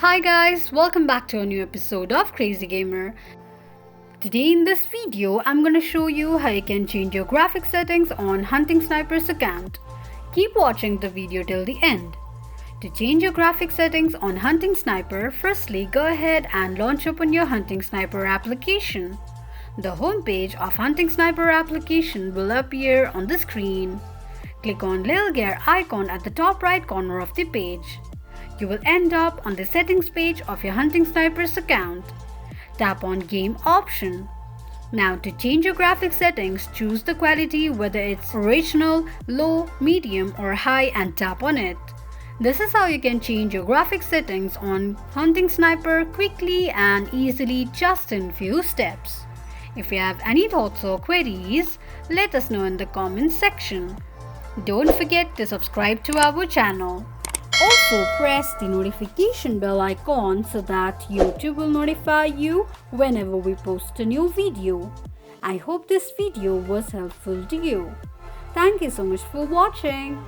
Hi guys, welcome back to a new episode of Crazy Gamer. Today in this video, I'm gonna show you how you can change your graphic settings on Hunting Sniper's account. Keep watching the video till the end. To change your graphic settings on Hunting Sniper, firstly go ahead and launch open your Hunting Sniper application. The home page of Hunting Sniper application will appear on the screen. Click on little gear icon at the top right corner of the page. You will end up on the settings page of your Hunting Sniper's account. Tap on Game option. Now to change your graphic settings, choose the quality whether it's original, low, medium or high and tap on it. This is how you can change your graphic settings on Hunting Sniper quickly and easily just in few steps. If you have any thoughts or queries, let us know in the comments section. Don't forget to subscribe to our channel. Also press the notification bell icon so that YouTube will notify you whenever we post a new video. I hope this video was helpful to you. Thank you so much for watching.